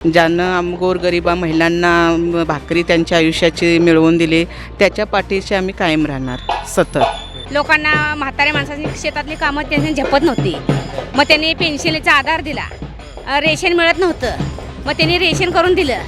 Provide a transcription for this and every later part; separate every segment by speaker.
Speaker 1: ज्यानं गोरगरिबा महिलांना भाकरी त्यांच्या आयुष्याची मिळवून दिली, त्याच्या पाठीशी आम्ही कायम राहणार सतत.
Speaker 2: लोकांना म्हाताऱ्या माणसाची शेतातली कामं त्यांनी झेपत नव्हती, मग त्यांनी पेन्शनचा आधार दिला. रेशन मिळत नव्हतं, मग त्यांनी रेशन करून दिलं.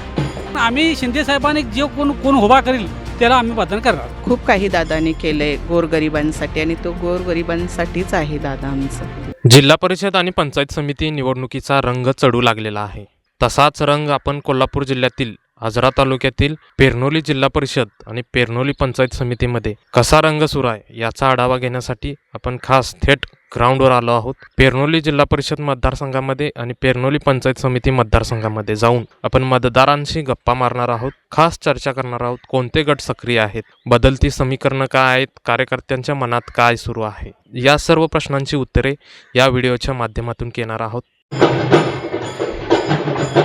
Speaker 3: आम्ही शिंदे साहेबांनी जे कोण उभा करेल त्याला आम्ही मतदान करणार.
Speaker 1: खूप काही दादाने केलंय गोरगरिबांसाठी आणि तो गोरगरिबांसाठीच आहे दादा आमचा.
Speaker 4: जिल्हा परिषद आणि पंचायत समिती निवडणुकीचा रंग चढू लागलेला आहे. तसाच रंग आपण कोल्हापूर जिल्ह्यातील आजरा तालुक्यातील पेरनोली जिल्हा परिषद आणि पेरनोली पंचायत समितीमध्ये कसा रंग सुरू आहे याचा आढावा घेण्यासाठी आपण खास थेट ग्राउंडवर आलो आहोत. पेरनोली जिल्हा परिषद मतदारसंघामध्ये आणि पेरनोली पंचायत समिती मतदारसंघामध्ये जाऊन आपण मतदारांशी गप्पा मारणार आहोत. खास चर्चा करणार आहोत. कोणते गट सक्रिय आहेत, बदलती समीकरणं काय आहेत, कार्यकर्त्यांच्या मनात काय सुरू आहे, या सर्व प्रश्नांची उत्तरे या व्हिडिओच्या माध्यमातून घेणार आहोत.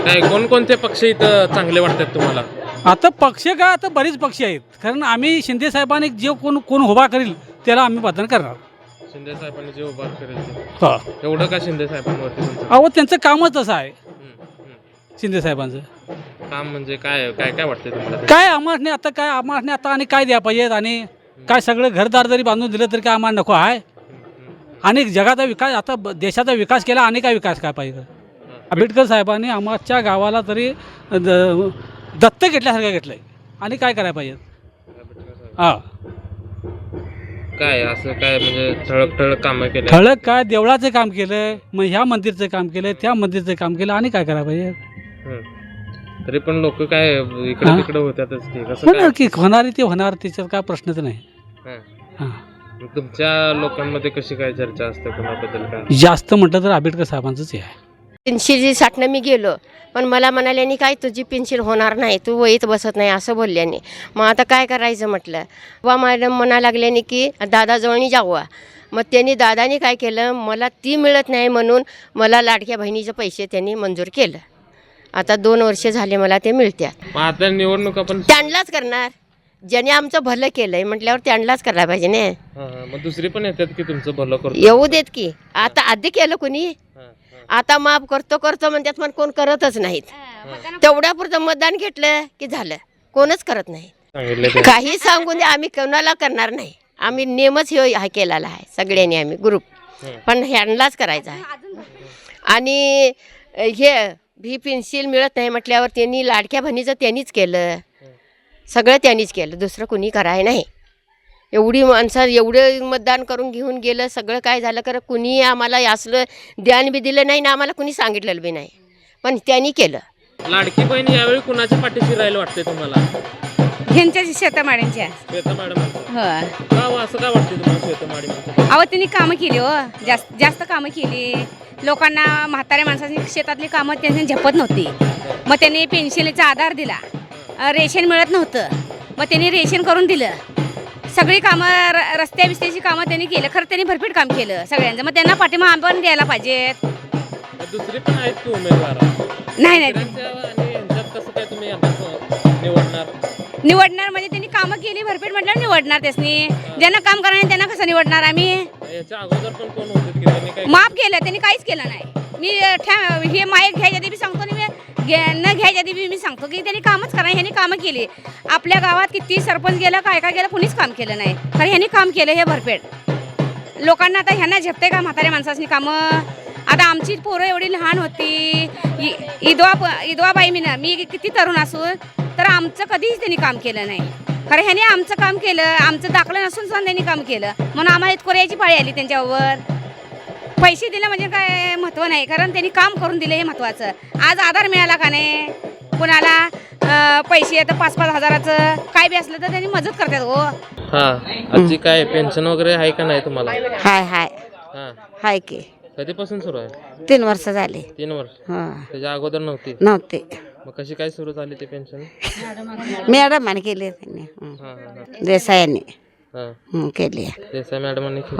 Speaker 4: काय कोणकोणते पक्ष इथं चांगले वाटतात तुम्हाला?
Speaker 3: आता पक्ष काय, आता बरेच पक्ष आहेत, कारण आम्ही शिंदे साहेबांनी जे कोण उभा करेल त्याला आम्ही मतदान करणार.
Speaker 4: शिंदे साहेबांनी जे उभा करेल
Speaker 3: हा,
Speaker 4: एवढं का शिंदे साहेबांवरती तुमचं?
Speaker 3: अहो त्यांचं कामच तसं आहे. शिंदे साहेबांचं
Speaker 4: काम म्हणजे काय काय काय वाटतंय तुम्हाला?
Speaker 3: काय आम्हाला आता आणि काय द्या पाहिजेत, आणि काय सगळं घरदार जरी बांधून दिलं तरी काय आम्हाला नको आहे. आणि जगाचा विकास, आता देशाचा विकास केला, आणि काय विकास काय पाहिजे. आंबेडकर साहेबांनी आमच्या गावाला तरी दत्त घेतल्यासारखं घेतलंय, आणि काय करायला पाहिजे. हां,
Speaker 4: काय असं काय म्हणजे ठळक कामं केलं?
Speaker 3: ठळक काय, देवळाचं काम केलं, मग ह्या मंदिरचं काम केलं, त्या मंदिरचं काम केलं, आणि काय करायला पाहिजे.
Speaker 4: तरी पण लोक काय इकडे तिकडे होत्यातच की कसं
Speaker 3: होणार की, होणार ते होणार, त्याच्यात काय प्रश्नच नाही. हां,
Speaker 4: तुमच्या लोकांमध्ये कशी काय चर्चा असते कोणाबद्दल? काय
Speaker 3: जास्त म्हटलं तर आंबेडकर साहेबांचंच हे आहे.
Speaker 5: पेन्शिलसाठी मी गेलो, पण मला म्हणाल्यानी काय तुझी पेन्शिल होणार नाही, तू वहीत बसत नाही असं बोलल्याने. मग आता काय करायचं म्हटलं. वा मॅडम म्हणा लागल्याने की दादाजवळनी जावं. मग त्यांनी दादानी काय केलं, मला ती मिळत नाही म्हणून मला लाडक्या बहिणीचे पैसे त्यांनी मंजूर केलं. आता 2 वर्ष झाले मला ते मिळतात.
Speaker 4: आता निवडणूक आपण
Speaker 5: त्यांनाच करणार, ज्याने आमचं भलं केलंय म्हटल्यावर त्यांनाच करायला पाहिजे ना.
Speaker 4: मग दुसरी पण येतात की तुमचं भलं करतो.
Speaker 5: येऊ देत की, आता आधी केलं कुणी, आता माफ करतो म्हणतात, पण कोण करतच नाहीत. तेवढ्यापुरतं मतदान घेतलं की झालं, कोणच करत नाही. काही सांगून द्या, आम्ही कोणाला करणार नाही. आम्ही नेमच हा केलेला आहे सगळ्यांनी, आम्ही ग्रुप, पण ह्यांनाच करायचा आहे. आणि ही पेन्सिल मिळत नाही म्हटल्यावर त्यांनी लाडक्या बहिणीचं त्यांनीच केलं, सगळं त्यांनीच केलं, दुसरं कुणी करायला नाही. एवढी माणसं एवढं मतदान करून घेऊन गेलं, सगळं काय झालं, खरं कुणी आम्हाला असलं ध्यान बी दिलं नाही ना, आम्हाला कुणी सांगितलेलं बी नाही, पण त्यांनी केलं.
Speaker 4: लाडकी बहीण यावेळी कुणाच्या पाठीशी राहायला वाटते तुम्हाला?
Speaker 2: ह्यांच्या शेतमाड्यांच्या.
Speaker 4: श्वेता मॅडम
Speaker 2: हो,
Speaker 4: असं काय वाटतं तुम्हाला श्वेता मॅडम?
Speaker 2: अहो त्यांनी कामं केली, हो जास्त कामं केली. लोकांना म्हाताऱ्या माणसाची शेतातली कामं त्यांनी झेपत नव्हती, मग त्यांनी पेन्शनचा आधार दिला. रेशन मिळत नव्हतं, मग त्यांनी रेशन करून दिलं. सगळी कामं, रस्त्या बिस्त्याची कामं त्यांनी केलं. खरं त्यांनी भरपेट काम केलं सगळ्यांचं, मग त्यांना पाठिंबा आपण द्यायला पाहिजेत.
Speaker 4: दुसरी पण आहेत की उमेदवार?
Speaker 2: नाही
Speaker 4: कसं काय तुम्ही
Speaker 2: निवडणार म्हणजे त्यांनी कामं केली भरपेट म्हटल्यावर निवडणार. त्यासनी ज्यांना काम करणार नाही त्यांना कसं निवडणार आम्ही.
Speaker 4: याच्या अगोदर पण कोण होते की त्यांनी काय
Speaker 2: माफ केलं, त्यांनी काहीच केलं नाही. मी हे माईक घ्यायच्या आधी मी सांगतो, आणि न घ्यायच्या आधी मी सांगतो की त्यांनी कामच करा. ह्यांनी कामं केली. आपल्या गावात किती सरपंच गेलं, काय गेलं, कुणीच काम केलं नाही. खरं ह्यांनी काम केलं हे भरपेट. लोकांना आता ह्यांना झेपते का म्हाताऱ्या माणसाची कामं? आता आमची पोरं एवढी लहान होती, इदवाबाई मी किती तरुण असून तर आमचं कधीच त्यांनी काम केलं नाही. खरं ह्याने आमचं काम केलं, आमचं दाखलं नसून सुद्धा त्यांनी काम केलं, म्हणून आम्हाला इतकं यायची पाळी आली त्यांच्यावर. पैसे दिले म्हणजे काय महत्त्व नाही, कारण त्यांनी काम करून दिले हे महत्त्वाचं. आज आधार मिळाला का नाही, कुणाला पैसे येतं 5-5 हजाराचं काय बी असलं तर त्यांनी मदत करतात. हो,
Speaker 4: आजची काय पेन्शन वगैरे आहे का नाही तुम्हाला?
Speaker 5: हाय की.
Speaker 4: कधीपासून सुरू आहे?
Speaker 5: 3 वर्ष झाले.
Speaker 4: 3 वर्ष. त्याच्या अगोदर नव्हते? मग कशी काय सुरू झाली ते पेन्शन?
Speaker 5: मॅडमाने केले, देसायांनी केली.
Speaker 4: देसाई मॅडमांनी?
Speaker 5: हो.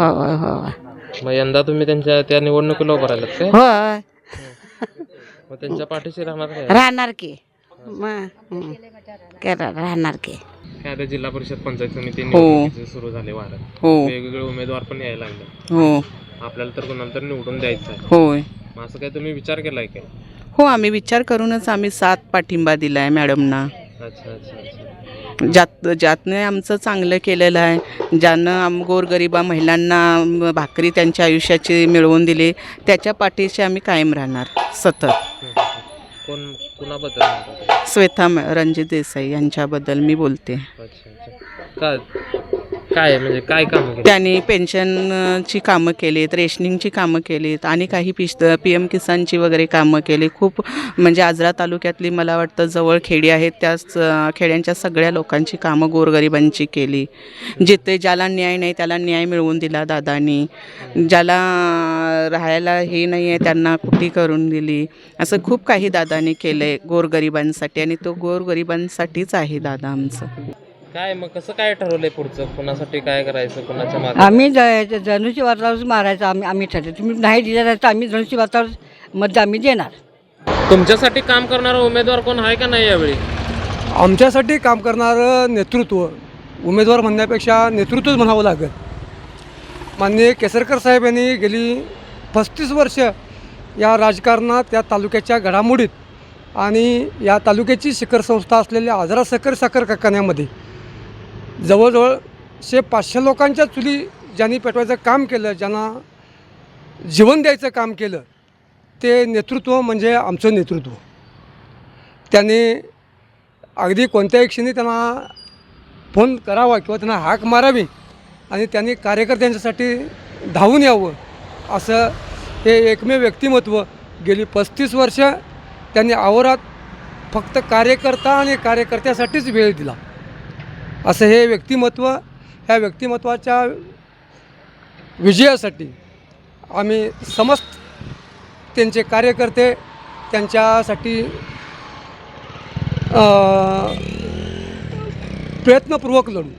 Speaker 4: मग यंदा तुम्ही त्यांच्या त्या निवडणुकीला उभं राहिलात काय?
Speaker 5: हो,
Speaker 4: मग त्यांच्या पाठीशी राहणार काय?
Speaker 5: राहणार की, राहणार की.
Speaker 4: काय आता जिल्हा परिषद पंचायत समिती निवडणुकीचे सुरू झाले वारं, वेगवेगळे उमेदवार पण यायला लागले. आपल्याला तर कोणाला तर निवडून द्यायचं आहे.
Speaker 1: होय,
Speaker 4: असं काय तुम्ही विचार केलाय काय?
Speaker 1: हो, आम्ही विचार करूनच आम्ही 7 पाठिंबा दिला आहे मॅडमना.
Speaker 4: अच्छा अच्छा अच्छा.
Speaker 1: ज्यातनं आमचं चांगलं केलेलं आहे, ज्यानं गोरगरिबा महिलांना भाकरी त्यांच्या आयुष्याची मिळवून दिली, त्याच्या पाठीशी आम्ही कायम राहणार सतत.
Speaker 4: कोण कुणाबद्दल म्हणता?
Speaker 1: श्वेता रणजित देसाई यांच्याबद्दल मी बोलते.
Speaker 4: अच्छा अच्छा. काय म्हणजे काय काम केलं?
Speaker 1: त्यांनी पेन्शनची कामं केलीत, रेशनिंगची कामं केलीत आणि काही PM किसानची वगैरे कामं केली. खूप म्हणजे आजरा तालुक्यातली मला वाटतं जवळ खेडी आहेत, त्याच खेड्यांच्या सगळ्या लोकांची कामं गोरगरिबांची केली. जिथे ज्याला न्याय नाही त्याला न्याय मिळवून दिला दादांनी, ज्याला राहायला हे नाही आहे त्यांना कुटी करून दिली. असं खूप काही दादांनी केलं आहे गोरगरिबांसाठी आणि तो गोरगरिबांसाठीच आहे दादा आमचं.
Speaker 4: काय मग कसं काय ठरवलंय पुढचं? कुणासाठी काय करायचं, कुणाच्या मागे?
Speaker 6: आम्ही धनुष्य वातावरच मारायचं. आम्ही ठरवलं तुम्ही नाही दिलं तर आम्ही धनुष्य वातावर मत आम्ही देणार.
Speaker 4: तुमच्यासाठी काम करणारा उमेदवार कोण आहे का नाही यावेळी?
Speaker 7: आमच्यासाठी काम करणारं नेतृत्व, उमेदवार म्हणण्यापेक्षा नेतृत्वच म्हणावं लागेल. माननीय केसरकर साहेब यांनी गेली 35 वर्ष या राजकारणात, या तालुक्याच्या घडामोडीत आणि या तालुक्याची शिखर संस्था असलेल्या आजरा साखर कारखान्यामध्ये जवळजवळ 500 लोकांच्या चुली ज्यांनी पेटवायचं काम केलं, ज्यांना जीवन द्यायचं काम केलं, ते नेतृत्व म्हणजे आमचं नेतृत्व. त्यांनी अगदी कोणत्याही क्षणी त्यांना फोन करावा किंवा त्यांना हाक मारावी आणि त्यांनी कार्यकर्त्यांच्यासाठी धावून यावं, असं हे एकमेव व्यक्तिमत्व. गेली 35 वर्ष त्यांनी आवारात फक्त कार्यकर्ता आणि कार्यकर्त्यासाठीच वेळ दिला, असं हे व्यक्तिमत्व. ह्या व्यक्तिमत्वाच्या विजयासाठी आम्ही समस्त त्यांचे कार्यकर्ते त्यांच्यासाठी प्रयत्नपूर्वक लढू.